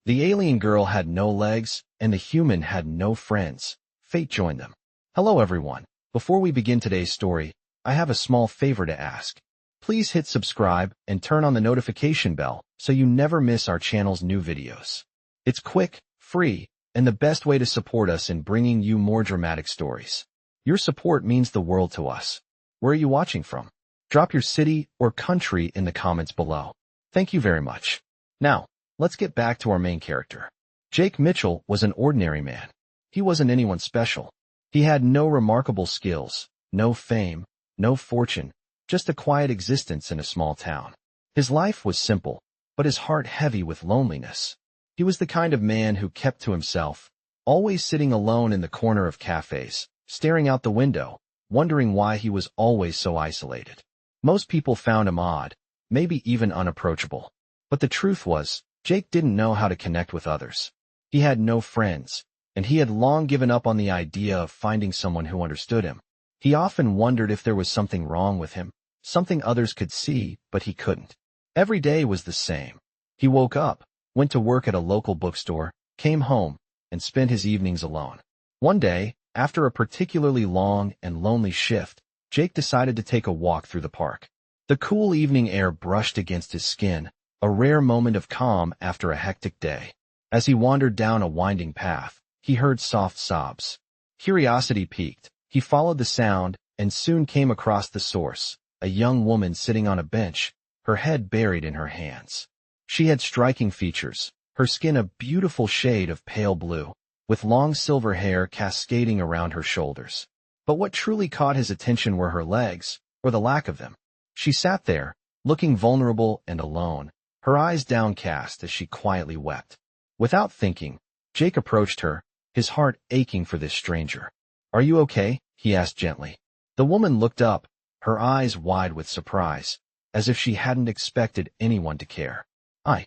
The alien girl had no legs, and the human had no friends. Fate joined them. Hello everyone. Before we begin today's story, I have a small favor to ask. Please hit subscribe and turn on the notification bell so you never miss our channel's new videos. It's quick, free, and the best way to support us in bringing you more dramatic stories. Your support means the world to us. Where are you watching from? Drop your city or country in the comments below. Thank you very much. Now, let's get back to our main character. Jake Mitchell was an ordinary man. He wasn't anyone special. He had no remarkable skills, no fame, no fortune, just a quiet existence in a small town. His life was simple, but his heart heavy with loneliness. He was the kind of man who kept to himself, always sitting alone in the corner of cafes, staring out the window, wondering why he was always so isolated. Most people found him odd, maybe even unapproachable. But the truth was, Jake didn't know how to connect with others. He had no friends, and he had long given up on the idea of finding someone who understood him. He often wondered if there was something wrong with him, something others could see, but he couldn't. Every day was the same. He woke up, went to work at a local bookstore, came home, and spent his evenings alone. One day, after a particularly long and lonely shift, Jake decided to take a walk through the park. The cool evening air brushed against his skin, a rare moment of calm after a hectic day. As he wandered down a winding path, he heard soft sobs. Curiosity piqued. He followed the sound and soon came across the source, a young woman sitting on a bench, her head buried in her hands. She had striking features, her skin a beautiful shade of pale blue, with long silver hair cascading around her shoulders. But what truly caught his attention were her legs, or the lack of them. She sat there, looking vulnerable and alone, her eyes downcast as she quietly wept. Without thinking, Jake approached her, his heart aching for this stranger. "Are you okay?" he asked gently. The woman looked up, her eyes wide with surprise, as if she hadn't expected anyone to care. I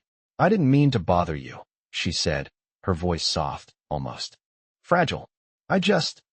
didn't mean to bother you," she said, her voice soft, almost fragile.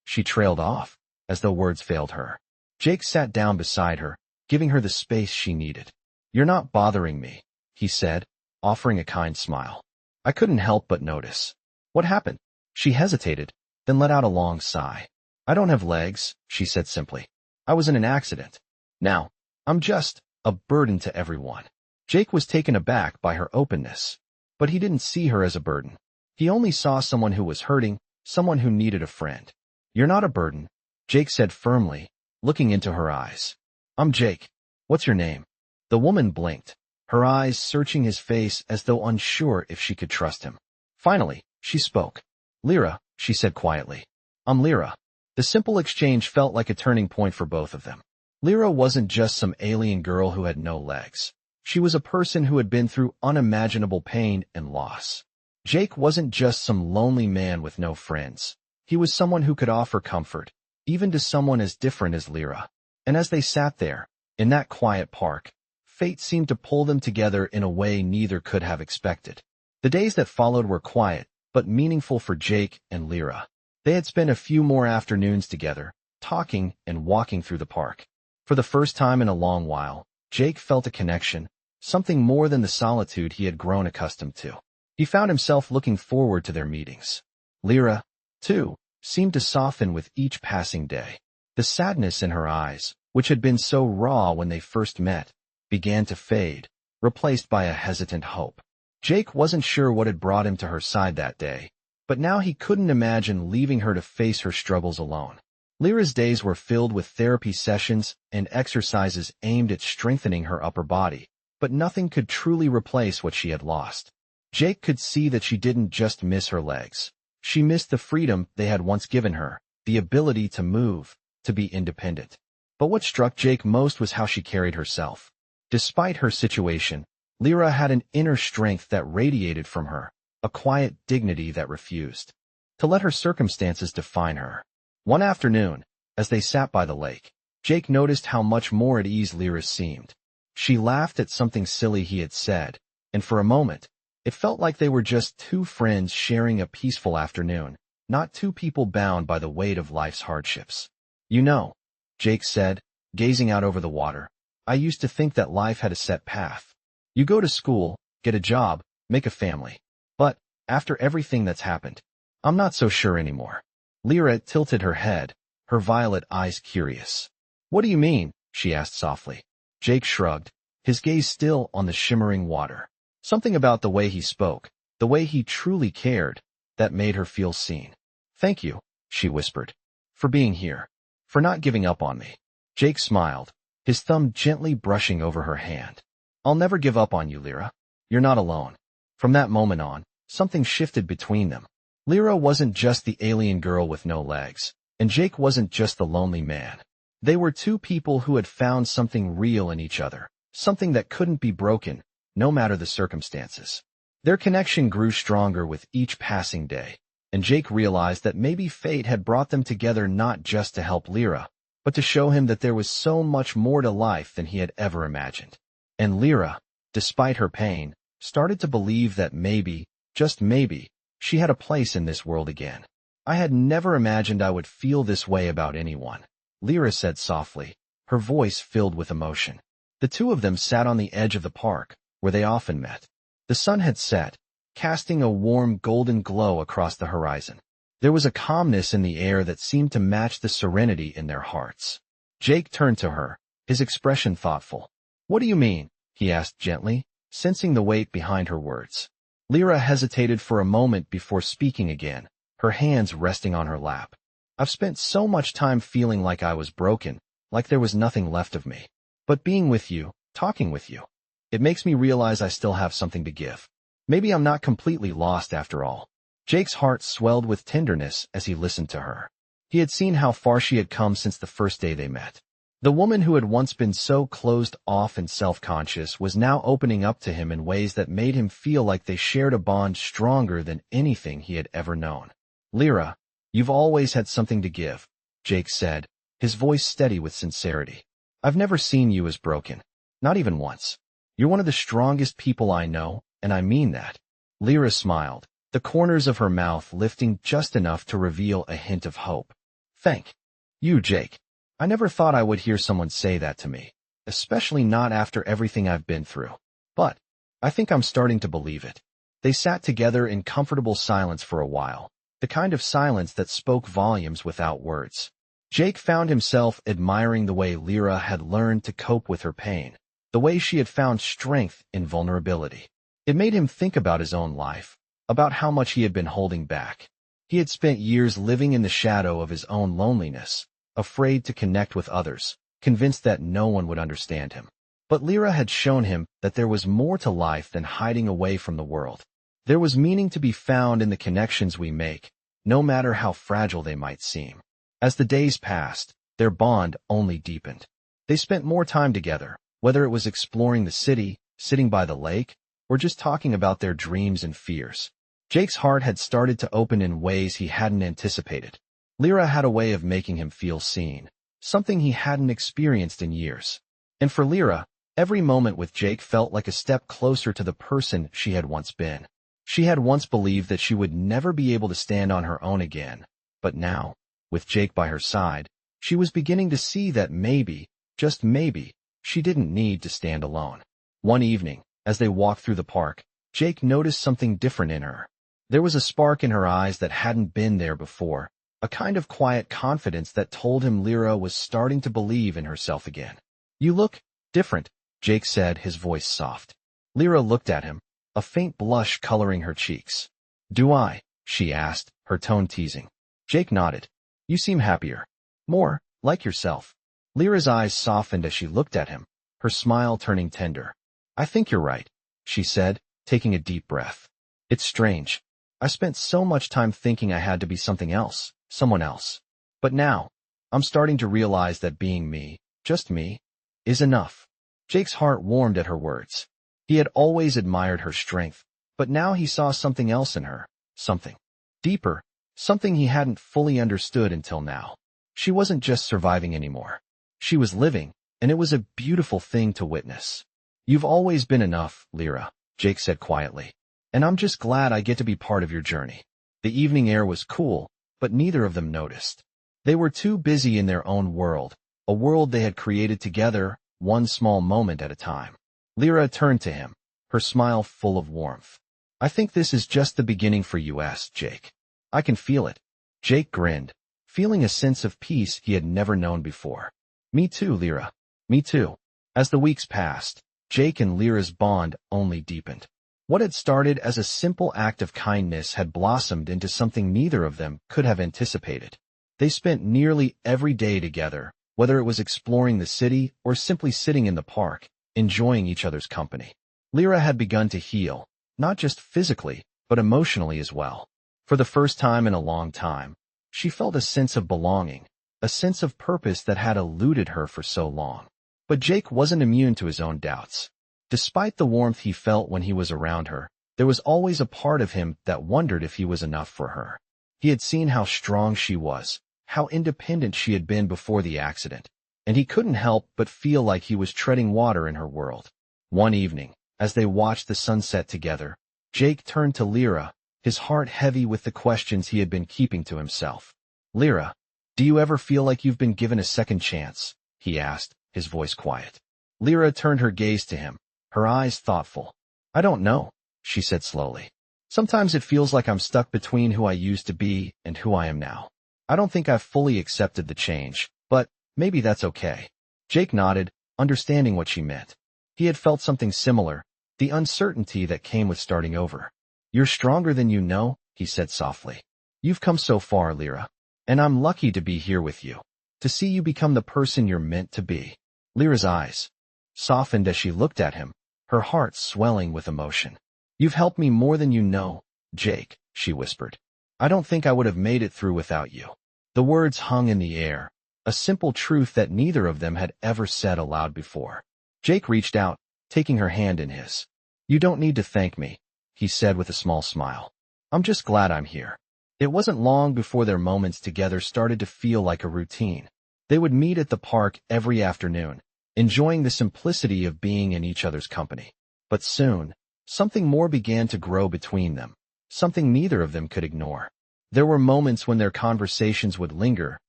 She trailed off, as though words failed her. Jake sat down beside her, giving her the space she needed. "You're not bothering me," he said, offering a kind smile. "I couldn't help but notice." "What happened?" She hesitated, then let out a long sigh. "I don't have legs," she said simply. "I was in an accident. Now, I'm just a burden to everyone." Jake was taken aback by her openness, but he didn't see her as a burden. He only saw someone who was hurting, someone who needed a friend. "You're not a burden," Jake said firmly, looking into her eyes. "I'm Jake. What's your name?" The woman blinked, her eyes searching his face as though unsure if she could trust him. Finally, she spoke. "Lyra," she said quietly. "I'm Lyra." The simple exchange felt like a turning point for both of them. Lyra wasn't just some alien girl who had no legs. She was a person who had been through unimaginable pain and loss. Jake wasn't just some lonely man with no friends. He was someone who could offer comfort, even to someone as different as Lyra. And as they sat there, in that quiet park, fate seemed to pull them together in a way neither could have expected. The days that followed were quiet, but meaningful for Jake and Lyra. They had spent a few more afternoons together, talking and walking through the park. For the first time in a long while, Jake felt a connection, something more than the solitude he had grown accustomed to. He found himself looking forward to their meetings. Lyra, too, seemed to soften with each passing day. The sadness in her eyes, which had been so raw when they first met, began to fade, replaced by a hesitant hope. Jake wasn't sure what had brought him to her side that day, but now he couldn't imagine leaving her to face her struggles alone. Lyra's days were filled with therapy sessions and exercises aimed at strengthening her upper body, but nothing could truly replace what she had lost. Jake could see that she didn't just miss her legs. She missed the freedom they had once given her, the ability to move, to be independent. But what struck Jake most was how she carried herself. Despite her situation, Lyra had an inner strength that radiated from her, a quiet dignity that refused to let her circumstances define her. One afternoon, as they sat by the lake, Jake noticed how much more at ease Lyra seemed. She laughed at something silly he had said, and for a moment, it felt like they were just two friends sharing a peaceful afternoon, not two people bound by the weight of life's hardships. "You know," Jake said, gazing out over the water, "I used to think that life had a set path. You go to school, get a job, make a family. But After everything that's happened, I'm not so sure anymore. Lyra tilted her head, her violet eyes curious. What do you mean? She asked softly. Jake shrugged, his gaze still on the shimmering water. Something about the way he spoke, the way he truly cared, that made her feel seen. Thank you, she whispered. For being here. For not giving up on me. Jake smiled, his thumb gently brushing over her hand. I'll never give up on you, Lyra. You're not alone. From that moment on, something shifted between them. Lyra wasn't just the alien girl with no legs, and Jake wasn't just the lonely man. They were two people who had found something real in each other, something that couldn't be broken, no matter the circumstances. Their connection grew stronger with each passing day, and Jake realized that maybe fate had brought them together not just to help Lyra, but to show him that there was so much more to life than he had ever imagined. And Lyra, despite her pain, started to believe that maybe, just maybe, she had a place in this world again. I had never imagined I would feel this way about anyone, Lyra said softly, her voice filled with emotion. The two of them sat on the edge of the park, where they often met. The sun had set, casting a warm golden glow across the horizon. There was a calmness in the air that seemed to match the serenity in their hearts. Jake turned to her, his expression thoughtful. What do you mean? He asked gently, sensing the weight behind her words. Lyra hesitated for a moment before speaking again, her hands resting on her lap. I've spent so much time feeling like I was broken, like there was nothing left of me. But being with you, talking with you, it makes me realize I still have something to give. Maybe I'm not completely lost after all. Jake's heart swelled with tenderness as he listened to her. He had seen how far she had come since the first day they met. The woman who had once been so closed off and self-conscious was now opening up to him in ways that made him feel like they shared a bond stronger than anything he had ever known. Lyra, you've always had something to give, Jake said, his voice steady with sincerity. I've never seen you as broken. Not even once. You're one of the strongest people I know, and I mean that. Lyra smiled, the corners of her mouth lifting just enough to reveal a hint of hope. Thank you, Jake. I never thought I would hear someone say that to me, especially not after everything I've been through. But I think I'm starting to believe it. They sat together in comfortable silence for a while, the kind of silence that spoke volumes without words. Jake found himself admiring the way Lyra had learned to cope with her pain, the way she had found strength in vulnerability. It made him think about his own life, about how much he had been holding back. He had spent years living in the shadow of his own loneliness, afraid to connect with others, convinced that no one would understand him. But Lyra had shown him that there was more to life than hiding away from the world. There was meaning to be found in the connections we make, no matter how fragile they might seem. As the days passed, their bond only deepened. They spent more time together, whether it was exploring the city, sitting by the lake, or just talking about their dreams and fears. Jake's heart had started to open in ways he hadn't anticipated. Lyra had a way of making him feel seen, something he hadn't experienced in years. And for Lyra, every moment with Jake felt like a step closer to the person she had once been. She had once believed that she would never be able to stand on her own again, but now, with Jake by her side, she was beginning to see that maybe, just maybe, she didn't need to stand alone. One evening, as they walked through the park, Jake noticed something different in her. There was a spark in her eyes that hadn't been there before, a kind of quiet confidence that told him Lyra was starting to believe in herself again. You look different, Jake said, his voice soft. Lyra looked at him, a faint blush coloring her cheeks. Do I? She asked, her tone teasing. Jake nodded. You seem happier. More like yourself. Lyra's eyes softened as she looked at him, her smile turning tender. I think you're right, she said, taking a deep breath. It's strange. I spent so much time thinking I had to be something else, someone else. But now, I'm starting to realize that being me, just me, is enough. Jake's heart warmed at her words. He had always admired her strength, but now he saw something else in her, something deeper, something he hadn't fully understood until now. She wasn't just surviving anymore. She was living, and it was a beautiful thing to witness. You've always been enough, Lyra, Jake said quietly. And I'm just glad I get to be part of your journey. The evening air was cool, but neither of them noticed. They were too busy in their own world, a world they had created together, one small moment at a time. Lyra turned to him, her smile full of warmth. I think this is just the beginning for us, Jake. I can feel it. Jake grinned, feeling a sense of peace he had never known before. Me too, Lyra. Me too. As the weeks passed, Jake and Lyra's bond only deepened. What had started as a simple act of kindness had blossomed into something neither of them could have anticipated. They spent nearly every day together, whether it was exploring the city or simply sitting in the park, enjoying each other's company. Lyra had begun to heal, not just physically, but emotionally as well. For the first time in a long time, she felt a sense of belonging, a sense of purpose that had eluded her for so long. But Jake wasn't immune to his own doubts. Despite the warmth he felt when he was around her, there was always a part of him that wondered if he was enough for her. He had seen how strong she was, how independent she had been before the accident, and he couldn't help but feel like he was treading water in her world. One evening, as they watched the sunset together, Jake turned to Lyra, his heart heavy with the questions he had been keeping to himself. Lyra, do you ever feel like you've been given a second chance? He asked, his voice quiet. Lyra turned her gaze to him, her eyes thoughtful. I don't know, she said slowly. Sometimes it feels like I'm stuck between who I used to be and who I am now. I don't think I've fully accepted the change, but maybe that's okay. Jake nodded, understanding what she meant. He had felt something similar, the uncertainty that came with starting over. You're stronger than you know, he said softly. You've come so far, Lyra, and I'm lucky to be here with you, to see you become the person you're meant to be. Lyra's eyes softened as she looked at him, her heart swelling with emotion. You've helped me more than you know, Jake, she whispered. I don't think I would have made it through without you. The words hung in the air, a simple truth that neither of them had ever said aloud before. Jake reached out, taking her hand in his. You don't need to thank me, he said with a small smile. I'm just glad I'm here. It wasn't long before their moments together started to feel like a routine. They would meet at the park every afternoon, enjoying the simplicity of being in each other's company. But soon, something more began to grow between them, something neither of them could ignore. There were moments when their conversations would linger,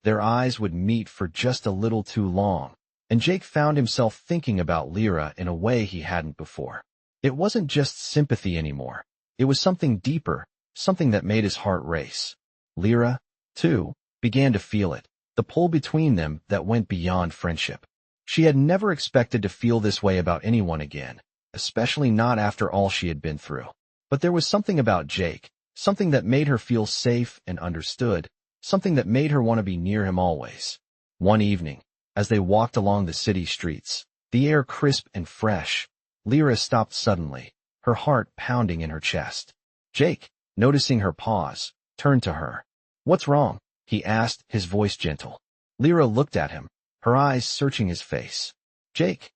their eyes would meet for just a little too long, and Jake found himself thinking about Lyra in a way he hadn't before. It wasn't just sympathy anymore. It was something deeper, something that made his heart race. Lyra, too, began to feel it, the pull between them that went beyond friendship. She had never expected to feel this way about anyone again, especially not after all she had been through. But there was something about Jake, something that made her feel safe and understood, something that made her want to be near him always. One evening, as they walked along the city streets, the air crisp and fresh, Lyra stopped suddenly, her heart pounding in her chest. Jake, noticing her pause, turned to her. What's wrong? He asked, his voice gentle. Lyra looked at him, her eyes searching his face. Jake,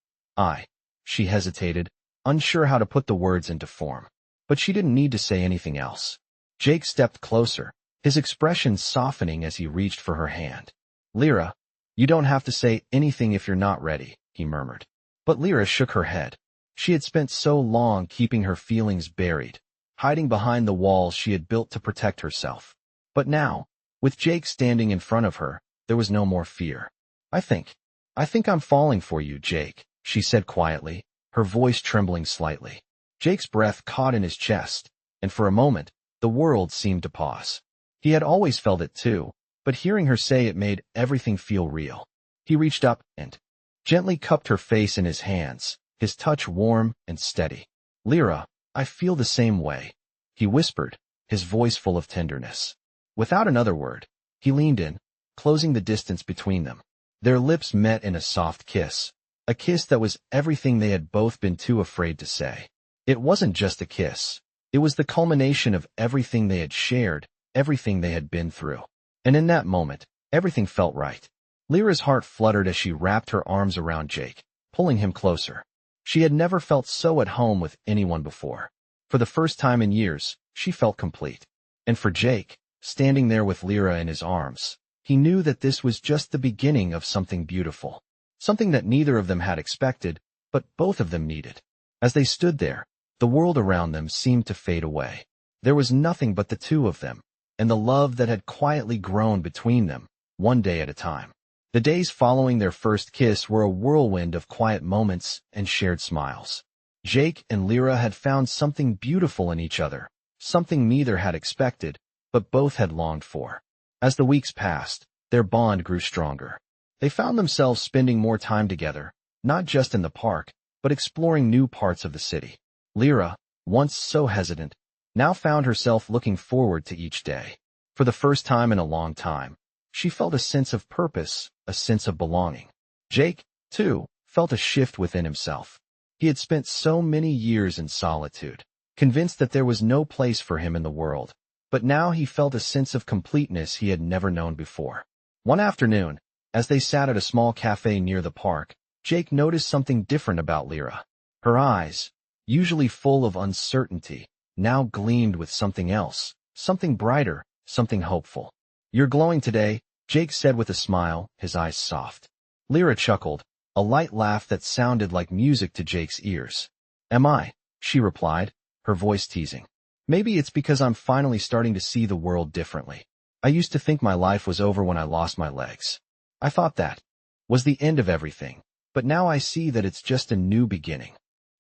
she hesitated, unsure how to put the words into form. But she didn't need to say anything else. Jake stepped closer, his expression softening as he reached for her hand. Lyra, you don't have to say anything if you're not ready, he murmured. But Lyra shook her head. She had spent so long keeping her feelings buried, hiding behind the walls she had built to protect herself. But now, with Jake standing in front of her, there was no more fear. I think I'm falling for you, Jake, she said quietly, her voice trembling slightly. Jake's breath caught in his chest, and for a moment, the world seemed to pause. He had always felt it too, but hearing her say it made everything feel real. He reached up and gently cupped her face in his hands, his touch warm and steady. Lyra, I feel the same way, he whispered, his voice full of tenderness. Without another word, he leaned in, closing the distance between them. Their lips met in a soft kiss, a kiss that was everything they had both been too afraid to say. It wasn't just a kiss. It was the culmination of everything they had shared, everything they had been through. And in that moment, everything felt right. Lyra's heart fluttered as she wrapped her arms around Jake, pulling him closer. She had never felt so at home with anyone before. For the first time in years, she felt complete. And for Jake, standing there with Lyra in his arms, he knew that this was just the beginning of something beautiful, something that neither of them had expected, but both of them needed. As they stood there, the world around them seemed to fade away. There was nothing but the two of them, and the love that had quietly grown between them, one day at a time. The days following their first kiss were a whirlwind of quiet moments and shared smiles. Jake and Lyra had found something beautiful in each other, something neither had expected, but both had longed for. As the weeks passed, their bond grew stronger. They found themselves spending more time together, not just in the park, but exploring new parts of the city. Lyra, once so hesitant, now found herself looking forward to each day. For the first time in a long time, she felt a sense of purpose, a sense of belonging. Jake, too, felt a shift within himself. He had spent so many years in solitude, convinced that there was no place for him in the world, but now he felt a sense of completeness he had never known before. One afternoon, as they sat at a small cafe near the park, Jake noticed something different about Lyra. Her eyes, usually full of uncertainty, now gleamed with something else, something brighter, something hopeful. "You're glowing today," Jake said with a smile, his eyes soft. Lyra chuckled, a light laugh that sounded like music to Jake's ears. "Am I?" she replied, her voice teasing. "Maybe it's because I'm finally starting to see the world differently. I used to think my life was over when I lost my legs. I thought that was the end of everything, but now I see that it's just a new beginning."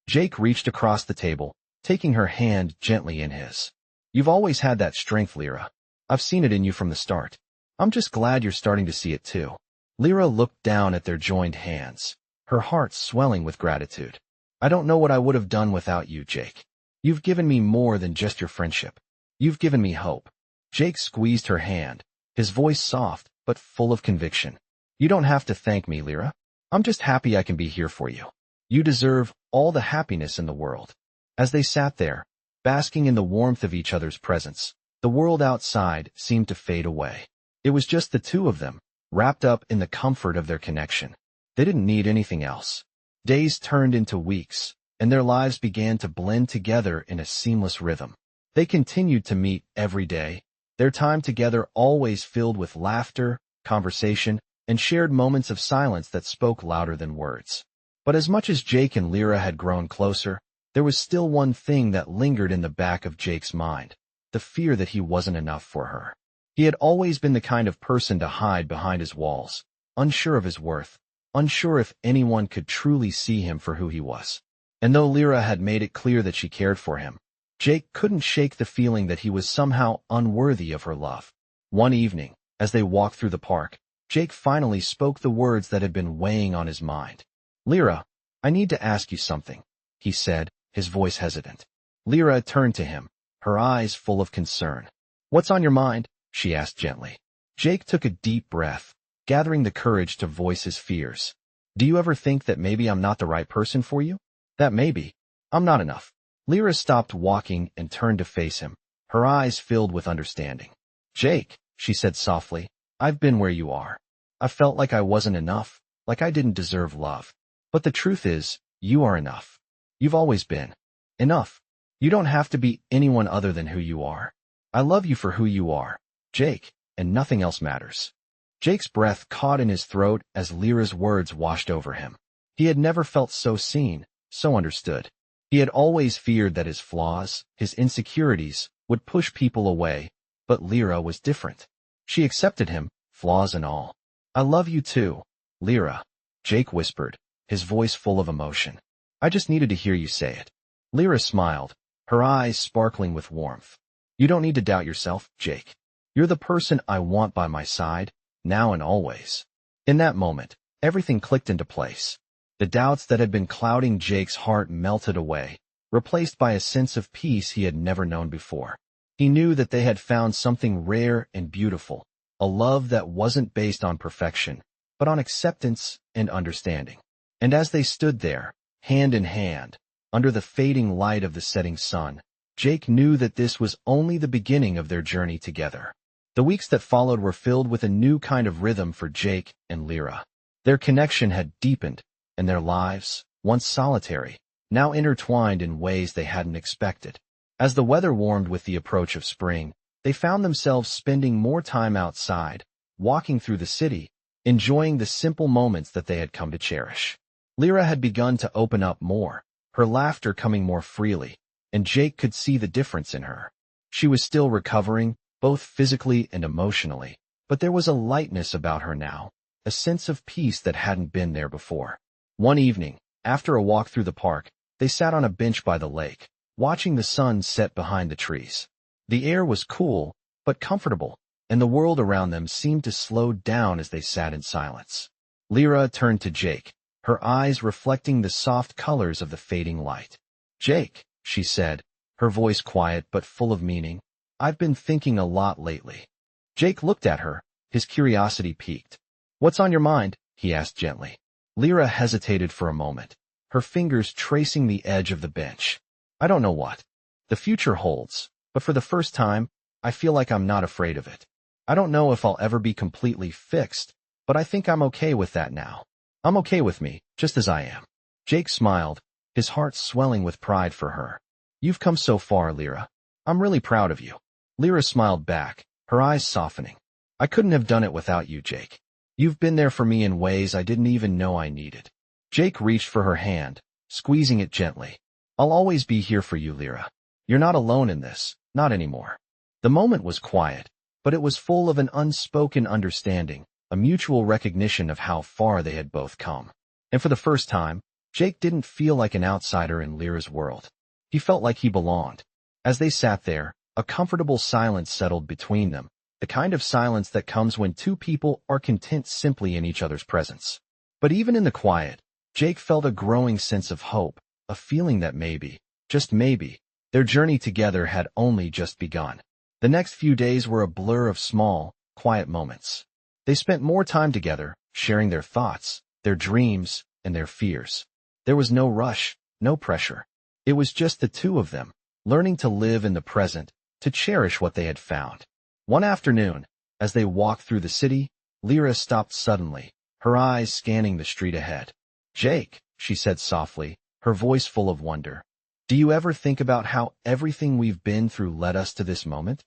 Jake reached across the table, taking her hand gently in his. "You've always had that strength, Lyra. I've seen it in you from the start. I'm just glad you're starting to see it too." Lyra looked down at their joined hands, her heart swelling with gratitude. "I don't know what I would have done without you, Jake. You've given me more than just your friendship. You've given me hope." Jake squeezed her hand, his voice soft but full of conviction. "You don't have to thank me, Lyra. I'm just happy I can be here for you. You deserve all the happiness in the world." As they sat there, basking in the warmth of each other's presence, the world outside seemed to fade away. It was just the two of them, wrapped up in the comfort of their connection. They didn't need anything else. Days turned into weeks, and their lives began to blend together in a seamless rhythm. They continued to meet every day, their time together always filled with laughter, conversation, and shared moments of silence that spoke louder than words. But as much as Jake and Lyra had grown closer, there was still one thing that lingered in the back of Jake's mind, the fear that he wasn't enough for her. He had always been the kind of person to hide behind his walls, unsure of his worth, unsure if anyone could truly see him for who he was. And though Lyra had made it clear that she cared for him, Jake couldn't shake the feeling that he was somehow unworthy of her love. One evening, as they walked through the park, Jake finally spoke the words that had been weighing on his mind. "Lyra, I need to ask you something," he said, his voice hesitant. Lyra turned to him, her eyes full of concern. "What's on your mind?" she asked gently. Jake took a deep breath, gathering the courage to voice his fears. "Do you ever think that maybe I'm not the right person for you? That maybe I'm not enough?" Lyra stopped walking and turned to face him, her eyes filled with understanding. "Jake," she said softly, "I've been where you are. I felt like I wasn't enough, like I didn't deserve love. But the truth is, you are enough. You've always been enough. You don't have to be anyone other than who you are. I love you for who you are, Jake, and nothing else matters." Jake's breath caught in his throat as Lyra's words washed over him. He had never felt so seen, so understood. He had always feared that his flaws, his insecurities, would push people away, but Lyra was different. She accepted him, flaws and all. "I love you too, Lyra," Jake whispered, his voice full of emotion. "I just needed to hear you say it." Lyra smiled, her eyes sparkling with warmth. "You don't need to doubt yourself, Jake. You're the person I want by my side, now and always." In that moment, everything clicked into place. The doubts that had been clouding Jake's heart melted away, replaced by a sense of peace he had never known before. He knew that they had found something rare and beautiful, a love that wasn't based on perfection, but on acceptance and understanding. And as they stood there, hand in hand, under the fading light of the setting sun, Jake knew that this was only the beginning of their journey together. The weeks that followed were filled with a new kind of rhythm for Jake and Lyra. Their connection had deepened, and their lives, once solitary, now intertwined in ways they hadn't expected. As the weather warmed with the approach of spring, they found themselves spending more time outside, walking through the city, enjoying the simple moments that they had come to cherish. Lyra had begun to open up more, her laughter coming more freely, and Jake could see the difference in her. She was still recovering, both physically and emotionally, but there was a lightness about her now, a sense of peace that hadn't been there before. One evening, after a walk through the park, They sat on a bench by the lake, watching the sun set behind the trees. The air was cool, but comfortable, and the world around them seemed to slow down as they sat in silence. Lyra turned to Jake, her eyes reflecting the soft colors of the fading light. "Jake," she said, her voice quiet but full of meaning, "I've been thinking a lot lately." Jake looked at her, his curiosity piqued. "What's on your mind?" he asked gently. Lyra hesitated for a moment, her fingers tracing the edge of the bench. "I don't know what the future holds, but for the first time, I feel like I'm not afraid of it. I don't know if I'll ever be completely fixed, but I think I'm okay with that now. I'm okay with me, just as I am." Jake smiled, his heart swelling with pride for her. "You've come so far, Lyra. I'm really proud of you." Lyra smiled back, her eyes softening. "I couldn't have done it without you, Jake. You've been there for me in ways I didn't even know I needed." Jake reached for her hand, squeezing it gently. "I'll always be here for you, Lyra. You're not alone in this, not anymore." The moment was quiet, but it was full of an unspoken understanding, a mutual recognition of how far they had both come. And for the first time, Jake didn't feel like an outsider in Lyra's world. He felt like he belonged. As they sat there, a comfortable silence settled between them, the kind of silence that comes when two people are content simply in each other's presence. But even in the quiet, Jake felt a growing sense of hope, a feeling that maybe, just maybe, their journey together had only just begun. The next few days were a blur of small, quiet moments. They spent more time together, sharing their thoughts, their dreams, and their fears. There was no rush, no pressure. It was just the two of them, learning to live in the present, to cherish what they had found. One afternoon, as they walked through the city, Lyra stopped suddenly, her eyes scanning the street ahead. "Jake," she said softly, her voice full of wonder, "do you ever think about how everything we've been through led us to this moment?"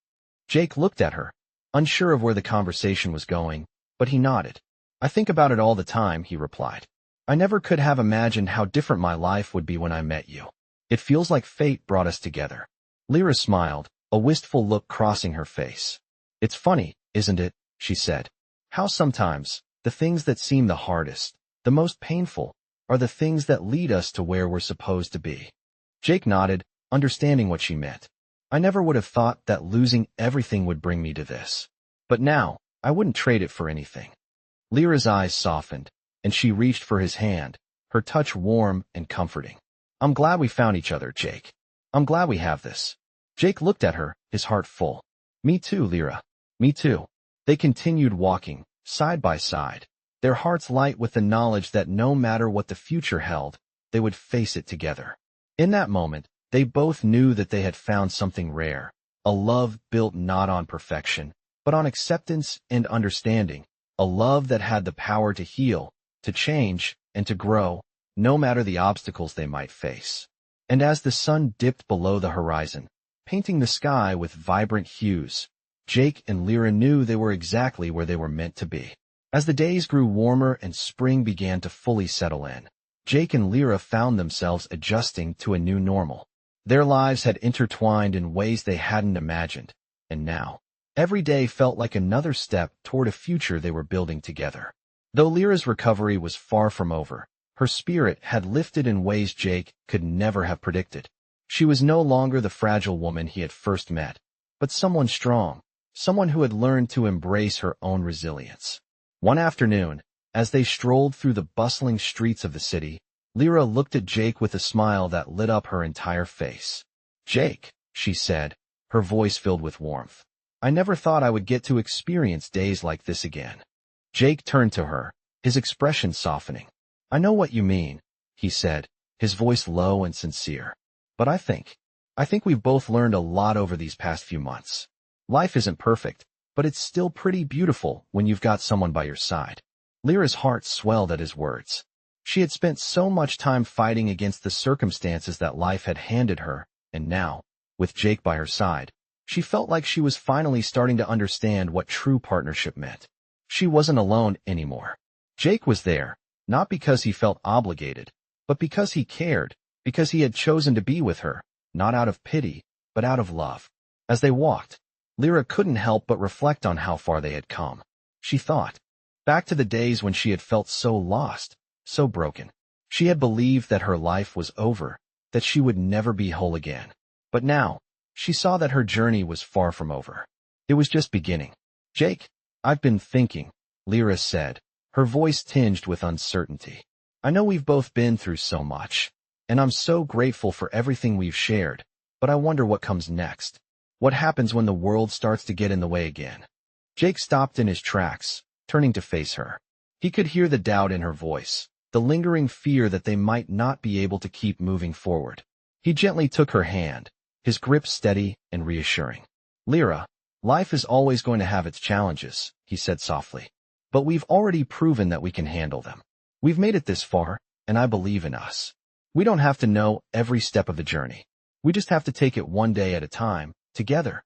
Jake looked at her, unsure of where the conversation was going, but he nodded. "I think about it all the time," he replied. "I never could have imagined how different my life would be when I met you. It feels like fate brought us together." Lyra smiled, a wistful look crossing her face. "It's funny, isn't it?" she said. "How sometimes, the things that seem the hardest, the most painful, are the things that lead us to where we're supposed to be." Jake nodded, understanding what she meant. "I never would have thought that losing everything would bring me to this. But now, I wouldn't trade it for anything." Lyra's eyes softened, and she reached for his hand, her touch warm and comforting. "I'm glad we found each other, Jake. I'm glad we have this." Jake looked at her, his heart full. "Me too, Lyra. Me too." They continued walking, side by side, their hearts light with the knowledge that no matter what the future held, they would face it together. In that moment, they both knew that they had found something rare, a love built not on perfection, but on acceptance and understanding, a love that had the power to heal, to change, and to grow, no matter the obstacles they might face. And as the sun dipped below the horizon, painting the sky with vibrant hues, Jake and Lyra knew they were exactly where they were meant to be. As the days grew warmer and spring began to fully settle in, Jake and Lyra found themselves adjusting to a new normal. Their lives had intertwined in ways they hadn't imagined, and now, every day felt like another step toward a future they were building together. Though Lyra's recovery was far from over, her spirit had lifted in ways Jake could never have predicted. She was no longer the fragile woman he had first met, but someone strong, someone who had learned to embrace her own resilience. One afternoon, as they strolled through the bustling streets of the city, Lyra looked at Jake with a smile that lit up her entire face. "Jake," she said, her voice filled with warmth, "I never thought I would get to experience days like this again." Jake turned to her, his expression softening. "I know what you mean," he said, his voice low and sincere. "But I think we've both learned a lot over these past few months. Life isn't perfect, but it's still pretty beautiful when you've got someone by your side." Lyra's heart swelled at his words. She had spent so much time fighting against the circumstances that life had handed her, and now, with Jake by her side, she felt like she was finally starting to understand what true partnership meant. She wasn't alone anymore. Jake was there, not because he felt obligated, but because he cared, because he had chosen to be with her, not out of pity, but out of love. As they walked, Lyra couldn't help but reflect on how far they had come. She thought back to the days when she had felt so lost, so broken. She had believed that her life was over, that she would never be whole again. But now, she saw that her journey was far from over. It was just beginning. "Jake, I've been thinking," Lyra said, her voice tinged with uncertainty. "I know we've both been through so much, and I'm so grateful for everything we've shared, but I wonder what comes next. What happens when the world starts to get in the way again?" Jake stopped in his tracks, turning to face her. He could hear the doubt in her voice, the lingering fear that they might not be able to keep moving forward. He gently took her hand, his grip steady and reassuring. "Lyra, life is always going to have its challenges," he said softly. "But we've already proven that we can handle them. We've made it this far, and I believe in us. We don't have to know every step of the journey. We just have to take it one day at a time, together."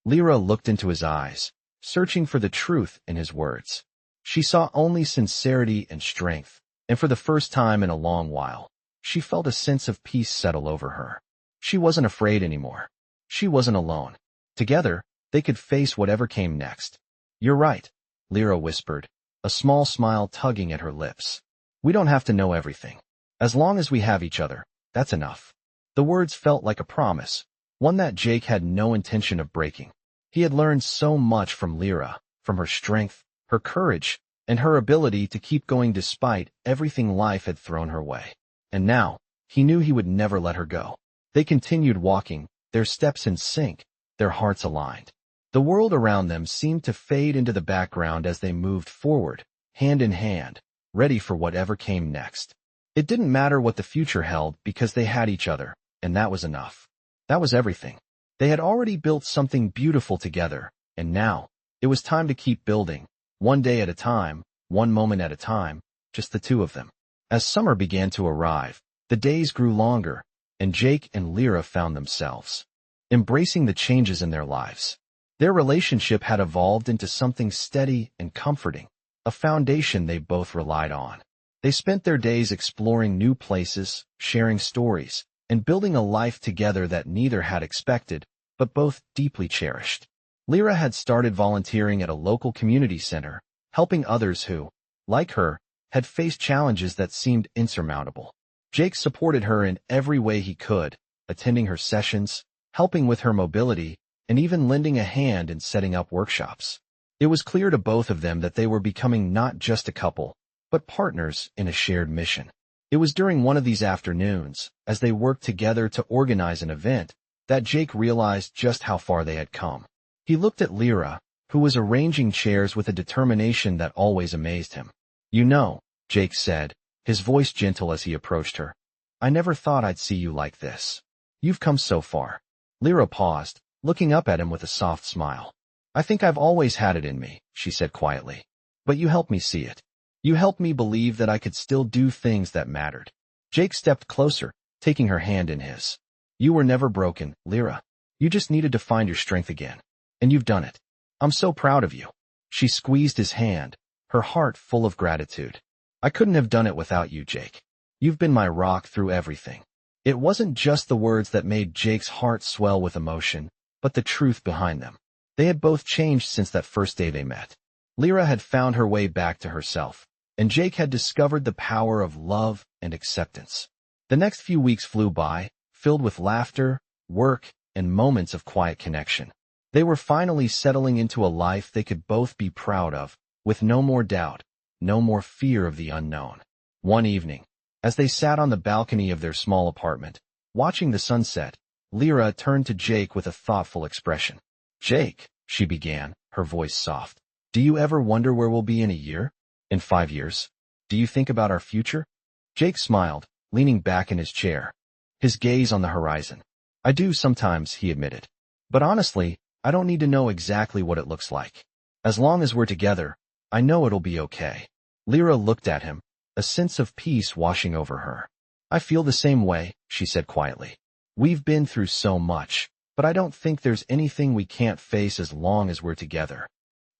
Lyra looked into his eyes, searching for the truth in his words. She saw only sincerity and strength, and for the first time in a long while, she felt a sense of peace settle over her. She wasn't afraid anymore. She wasn't alone. Together, they could face whatever came next. "You're right," Lyra whispered, a small smile tugging at her lips. "We don't have to know everything. As long as we have each other, that's enough." The words felt like a promise, one that Jake had no intention of breaking. He had learned so much from Lyra, from her strength, her courage, and her ability to keep going despite everything life had thrown her way. And now, he knew he would never let her go. They continued walking, their steps in sync, their hearts aligned. The world around them seemed to fade into the background as they moved forward, hand in hand, ready for whatever came next. It didn't matter what the future held because they had each other, and that was enough. That was everything. They had already built something beautiful together, and now, it was time to keep building, one day at a time, one moment at a time, just the two of them. As summer began to arrive, the days grew longer, and Jake and Lyra found themselves embracing the changes in their lives. Their relationship had evolved into something steady and comforting, a foundation they both relied on. They spent their days exploring new places, sharing stories, and building a life together that neither had expected, but both deeply cherished. Lyra had started volunteering at a local community center, helping others who, like her, had faced challenges that seemed insurmountable. Jake supported her in every way he could, attending her sessions, helping with her mobility, and even lending a hand in setting up workshops. It was clear to both of them that they were becoming not just a couple, but partners in a shared mission. It was during one of these afternoons, as they worked together to organize an event, that Jake realized just how far they had come. He looked at Lyra, who was arranging chairs with a determination that always amazed him. "You know," Jake said, his voice gentle as he approached her, "I never thought I'd see you like this. You've come so far." Lyra paused, looking up at him with a soft smile. "I think I've always had it in me," she said quietly. "But you helped me see it. You helped me believe that I could still do things that mattered." Jake stepped closer, taking her hand in his. "You were never broken, Lyra. You just needed to find your strength again. And you've done it. I'm so proud of you." She squeezed his hand, her heart full of gratitude. "I couldn't have done it without you, Jake. You've been my rock through everything." It wasn't just the words that made Jake's heart swell with emotion, but the truth behind them. They had both changed since that first day they met. Lyra had found her way back to herself, and Jake had discovered the power of love and acceptance. The next few weeks flew by, filled with laughter, work, and moments of quiet connection. They were finally settling into a life they could both be proud of, with no more doubt, no more fear of the unknown. One evening, as they sat on the balcony of their small apartment, watching the sunset, Lyra turned to Jake with a thoughtful expression. "Jake," she began, her voice soft, "do you ever wonder where we'll be in a year? In 5 years? Do you think about our future?" Jake smiled, leaning back in his chair, his gaze on the horizon. "I do sometimes," he admitted. "But honestly, I don't need to know exactly what it looks like. As long as we're together, I know it'll be okay." Lyra looked at him, a sense of peace washing over her. "I feel the same way," she said quietly. "We've been through so much, but I don't think there's anything we can't face as long as we're together."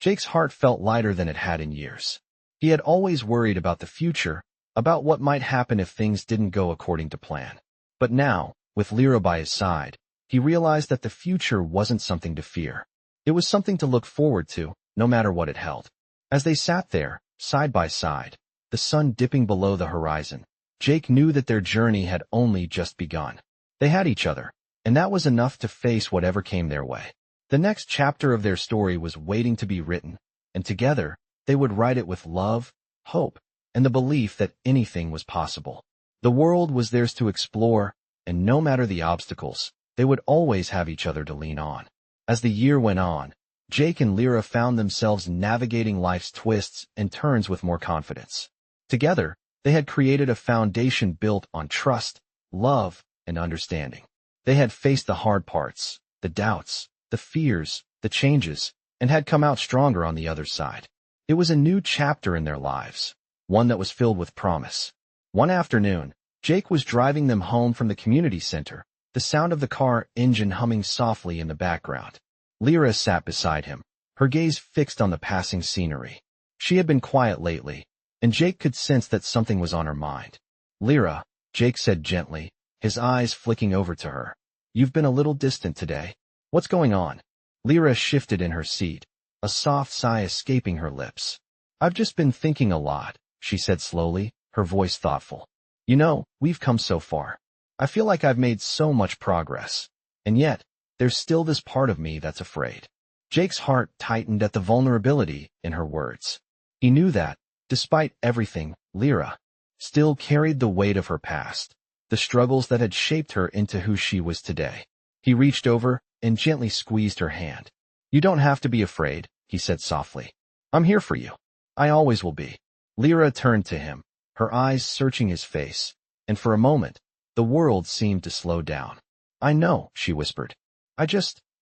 Jake's heart felt lighter than it had in years. He had always worried about the future, about what might happen if things didn't go according to plan. But now, with Lyra by his side, he realized that the future wasn't something to fear. It was something to look forward to, no matter what it held. As they sat there, side by side, the sun dipping below the horizon, Jake knew that their journey had only just begun. They had each other, and that was enough to face whatever came their way. The next chapter of their story was waiting to be written, and together, they would write it with love, hope, and the belief that anything was possible. The world was theirs to explore, and no matter the obstacles, they would always have each other to lean on. As the year went on, Jake and Lyra found themselves navigating life's twists and turns with more confidence. Together, they had created a foundation built on trust, love, and understanding. They had faced the hard parts, the doubts, the fears, the changes, and had come out stronger on the other side. It was a new chapter in their lives, one that was filled with promise. One afternoon, Jake was driving them home from the community center, the sound of the car engine humming softly in the background. Lyra sat beside him, her gaze fixed on the passing scenery. She had been quiet lately, and Jake could sense that something was on her mind. "Lyra," Jake said gently, his eyes flicking over to her. "You've been a little distant today. What's going on?" Lyra shifted in her seat, a soft sigh escaping her lips. "I've just been thinking a lot," she said slowly, her voice thoughtful. "You know, we've come so far. I feel like I've made so much progress. And yet, there's still this part of me that's afraid." Jake's heart tightened at the vulnerability in her words. He knew that, despite everything, Lyra still carried the weight of her past, the struggles that had shaped her into who she was today. He reached over and gently squeezed her hand. "You don't have to be afraid," he said softly. "I'm here for you. I always will be." Lyra turned to him, her eyes searching his face, and for a moment, the world seemed to slow down. "I know," she whispered.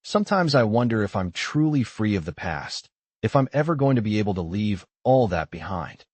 Sometimes I wonder if I'm truly free of the past, if I'm ever going to be able to leave all that behind."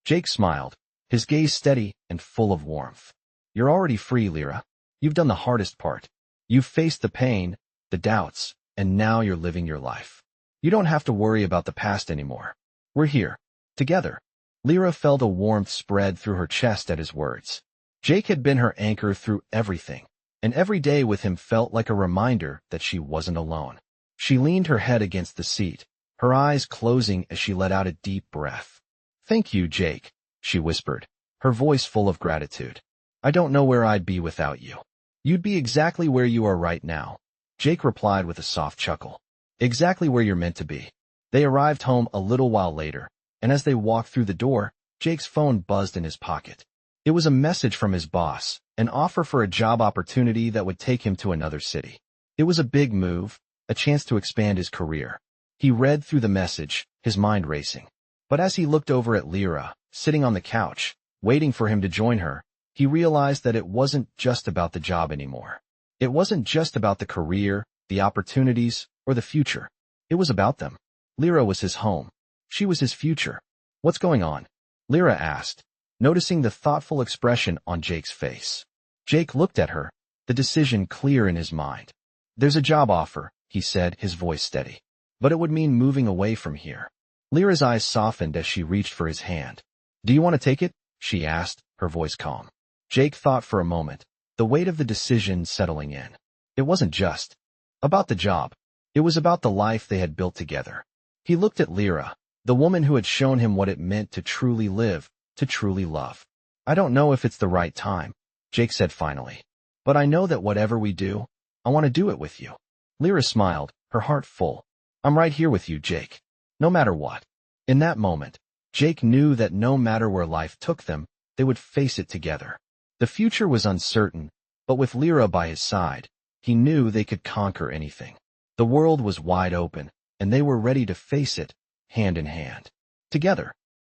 Jake smiled, his gaze steady and full of warmth. "You're already free, Lyra. You've done the hardest part. You've faced the pain, the doubts, and now you're living your life. You don't have to worry about the past anymore. We're here, together." Lyra felt a warmth spread through her chest at his words. Jake had been her anchor through everything, and every day with him felt like a reminder that she wasn't alone. She leaned her head against the seat, her eyes closing as she let out a deep breath. "Thank you, Jake," she whispered, her voice full of gratitude. "I don't know where I'd be without you." "You'd be exactly where you are right now," Jake replied with a soft chuckle. "Exactly where you're meant to be." They arrived home a little while later, and as they walked through the door, Jake's phone buzzed in his pocket. It was a message from his boss, an offer for a job opportunity that would take him to another city. It was a big move, a chance to expand his career. He read through the message, his mind racing. But as he looked over at Lyra, sitting on the couch, waiting for him to join her, he realized that it wasn't just about the job anymore. It wasn't just about the career, the opportunities, or the future. It was about them. Lyra was his home. She was his future. "What's going on?" Lyra asked, noticing the thoughtful expression on Jake's face. Jake looked at her, the decision clear in his mind. "There's a job offer," he said, his voice steady. "But it would mean moving away from here." Lyra's eyes softened as she reached for his hand. "Do you want to take it?" she asked, her voice calm. Jake thought for a moment, the weight of the decision settling in. It wasn't just about the job. It was about the life they had built together. He looked at Lyra, the woman who had shown him what it meant to truly live, to truly love. "I don't know if it's the right time," Jake said finally. "But I know that whatever we do, I want to do it with you." Lyra smiled, her heart full. "I'm right here with you, Jake. No matter what." In that moment, Jake knew that no matter where life took them, they would face it together. The future was uncertain, but with Lyra by his side, he knew they could conquer anything. The world was wide open, and they were ready to face it, hand in hand. Together.